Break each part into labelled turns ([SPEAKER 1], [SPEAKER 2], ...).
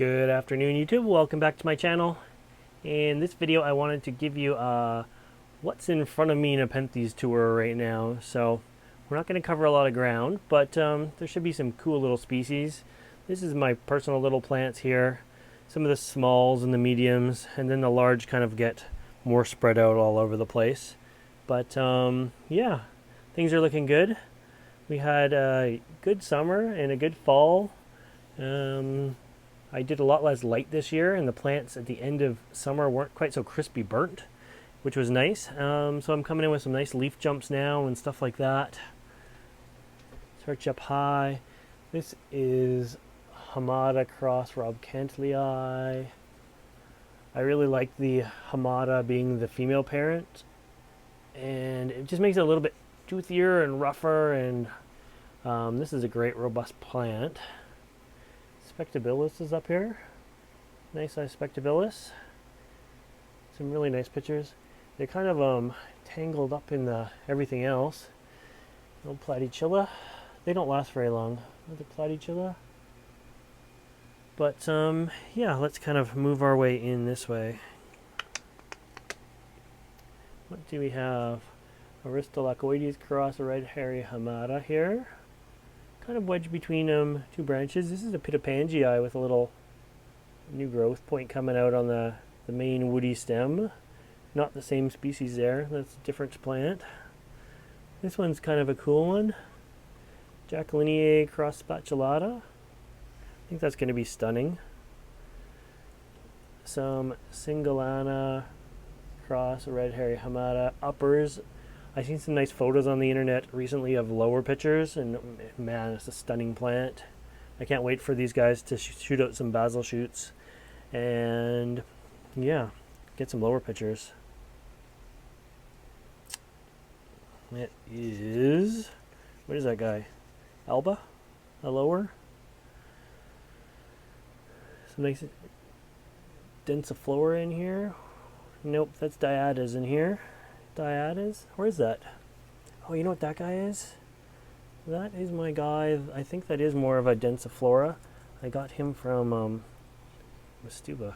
[SPEAKER 1] Good afternoon, YouTube. Welcome back to my channel. In this video, I wanted to give you what's in front of me in Nepenthes Tour right now. So we're not going to cover a lot of ground, but there should be some cool little species. This is my personal little plants here. Some of the smalls and the mediums, and then the large kind of get more spread out all over the place. But yeah, things are looking good. We had a good summer and a good fall. I did a lot less light this year, and the plants at the end of summer weren't quite so crispy burnt, which was nice. So I'm coming in with some nice leaf jumps now and stuff like that. Search up high. This is Hamada cross Rob Cantley. I really like the Hamada being the female parent, and it just makes it a little bit toothier and rougher, and this is a great robust plant. Spectabilis is up here. Nice size Spectabilis. Some really nice pictures. They're kind of tangled up in the everything else. No Platychilla. They don't last very long. The Platychilla. But yeah, let's kind of move our way in this way. What do we have? Aristolacoides cross red hairy Hamada here. Kind of wedged between two branches. This is a Pitapangii with a little new growth point coming out on the main woody stem. Not the same species there. That's a different plant. This one's kind of a cool one. Jacquelineae cross spatulata. I think that's going to be stunning. Some Singolana cross red hairy Hamada uppers. I've seen some nice photos on the internet recently of lower pictures, and man, it's a stunning plant. I can't wait for these guys to shoot out some basil shoots and yeah, get some lower pictures. It is, what is that guy? Alba? A lower? Some nice densiflora in here. Nope, that's Diadas in here. Diadas? Where is that? Oh, you know what that guy is? That is my guy. I think that is more of a densiflora. I got him from Mastuba.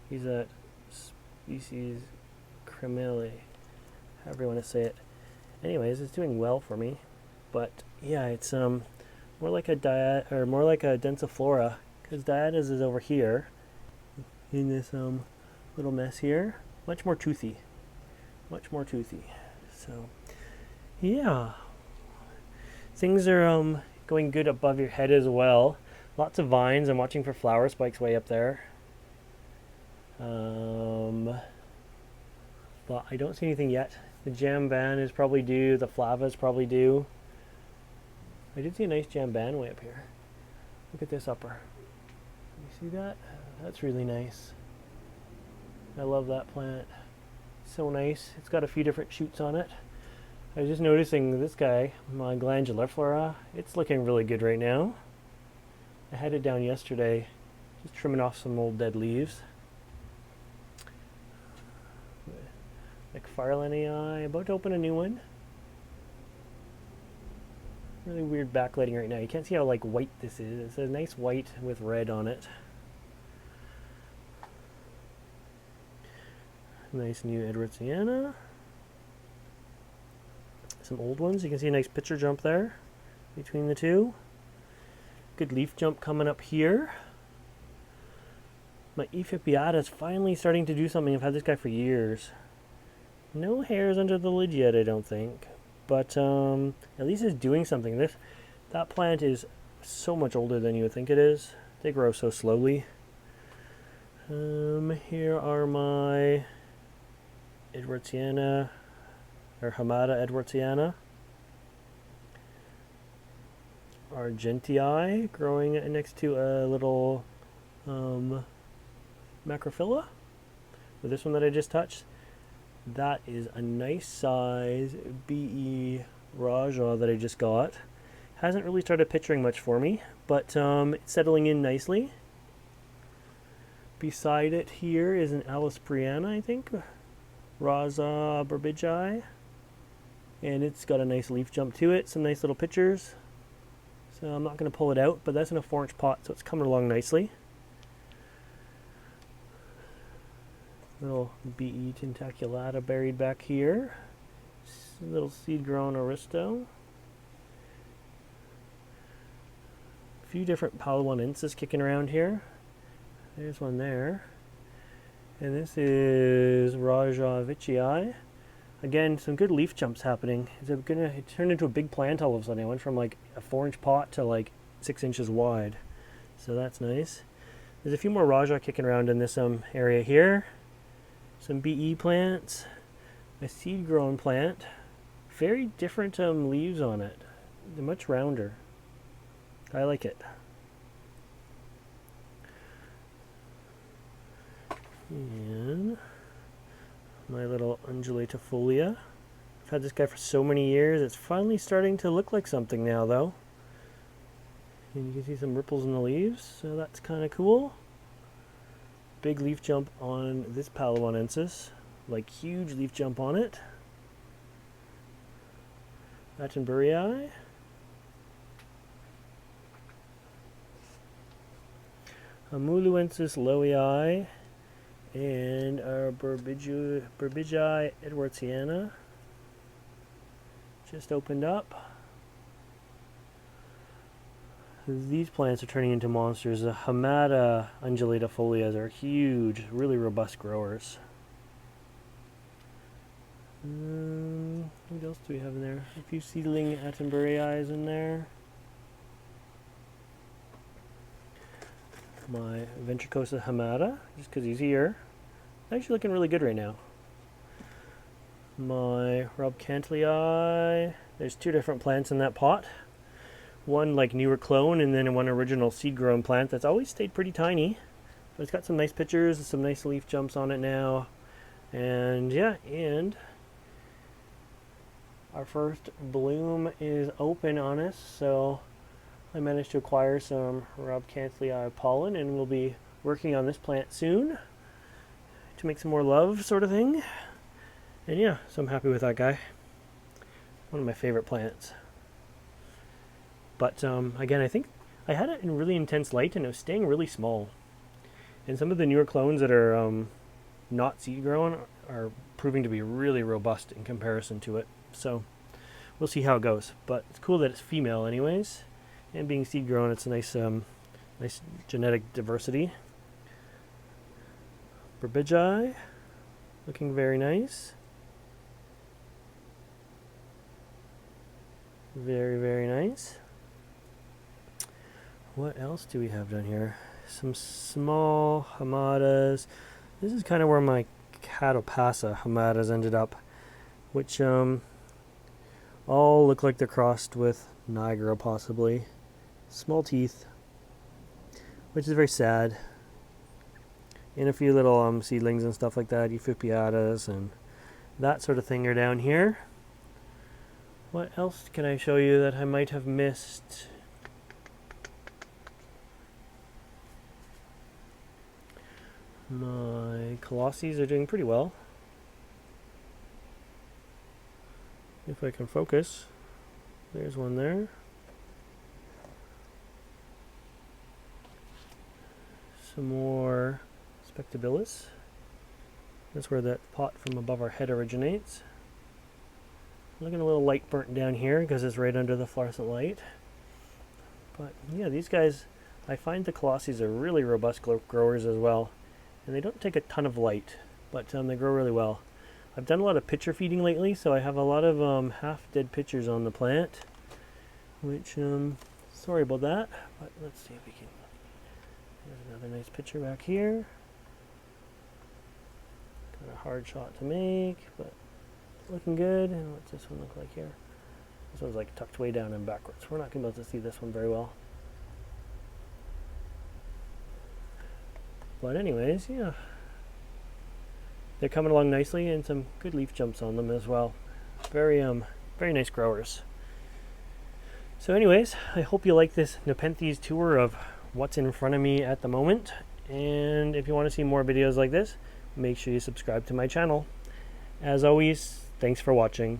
[SPEAKER 1] He's a species Cremelle, however you want to say it. Anyways, it's doing well for me. But yeah, it's more like a densiflora, because Diadas is over here in this little mess here. Much more toothy. Much more toothy. So yeah, things are going good above your head as well. Lots of vines. I'm watching for flower spikes way up there, but I don't see anything yet. The Jamban is probably due. The Flava is probably due. I did see a nice Jamban way up here. Look at this upper. You see that? That's really nice. I love that plant. So nice. It's got a few different shoots on it. I was just noticing this guy, my glandular flora, it's looking really good right now. I had it down yesterday, just trimming off some old dead leaves. McFarlanei, about to open a new one. Really weird backlighting right now. You can't see how like white this is. It's a nice white with red on it. Nice new Edwardsiana. Some old ones. You can see a nice picture jump there between the two. Good leaf jump coming up here. My Ephipiata is finally starting to do something. I've had this guy for years. No hairs under the lid yet, I don't think. But at least it's doing something. That plant is so much older than you would think it is. They grow so slowly. Here are my Edwardsiana, or Hamada Edwardsiana. Argentii growing next to a little Macrophylla. With this one that I just touched. That is a nice size BE Raja that I just got. Hasn't really started picturing much for me, but it's settling in nicely. Beside it here is an Alispriana, I think. Raza Burbidgii, and it's got a nice leaf jump to it, some nice little pictures. So I'm not going to pull it out, but that's in a 4-inch pot, so it's coming along nicely. Little BE tentaculata buried back here. Little seed grown aristo. A few different Palawanensis kicking around here. There's one there. And this is Rajavichii. Again, some good leaf jumps happening. It turned into a big plant all of a sudden. It went from like a 4-inch pot to like 6 inches wide. So that's nice. There's a few more Raja kicking around in this area here. Some BE plants. A seed-grown plant. Very different leaves on it. They're much rounder. I like it. And my little undulatifolia. I've had this guy for so many years. It's finally starting to look like something now, though. And you can see some ripples in the leaves, so that's kind of cool. Big leaf jump on this Palawanensis. Like, huge leaf jump on it. Attenburii. Amuluensis lowii. And our Burbigii edwardsiana. Just opened up. These plants are turning into monsters. The Hamada undulatifolias are huge, really robust growers. What else do we have in there? A few seedling Attenburii in there. My Ventricosa Hamada, just because he's here. Actually looking really good right now. My Robcantlii. There's 2 different plants in that pot. One like newer clone and then one original seed-grown plant that's always stayed pretty tiny. But it's got some nice pictures and some nice leaf jumps on it now. And yeah, and our first bloom is open on us, so I managed to acquire some Robcantlii pollen and we'll be working on this plant soon to make some more love sort of thing. And yeah, so I'm happy with that guy. One of my favorite plants. But again, I think I had it in really intense light and it was staying really small. And some of the newer clones that are not seed grown are proving to be really robust in comparison to it. So we'll see how it goes. But it's cool that it's female anyways. And being seed grown, it's a nice, nice genetic diversity. Burbigii, looking very nice. Very, very nice. What else do we have down here? Some small Hamadas. This is kind of where my Catopasa Hamadas ended up, which all look like they're crossed with Niagara possibly. Small teeth, which is very sad. And a few little seedlings and stuff like that, Euphipiatas and that sort of thing are down here. What else can I show you that I might have missed? My Colosses are doing pretty well. If I can focus. There's one there. Some more Spectabilis. That's where that pot from above our head originates. Looking a little light burnt down here because it's right under the fluorescent light. But yeah, these guys, I find the Colosses are really robust growers as well. And they don't take a ton of light, but they grow really well. I've done a lot of pitcher feeding lately, so I have a lot of half-dead pitchers on the plant. Which, sorry about that, but let's see if we can. There's another nice pitcher back here. Got a hard shot to make, but looking good. And what's this one look like here? This one's like tucked way down and backwards. We're not going to be able to see this one very well. But anyways, yeah. They're coming along nicely and some good leaf jumps on them as well. Very nice growers. So anyways, I hope you like this Nepenthes tour of what's in front of me at the moment. And if you want to see more videos like this, make sure you subscribe to my channel. As always, thanks for watching.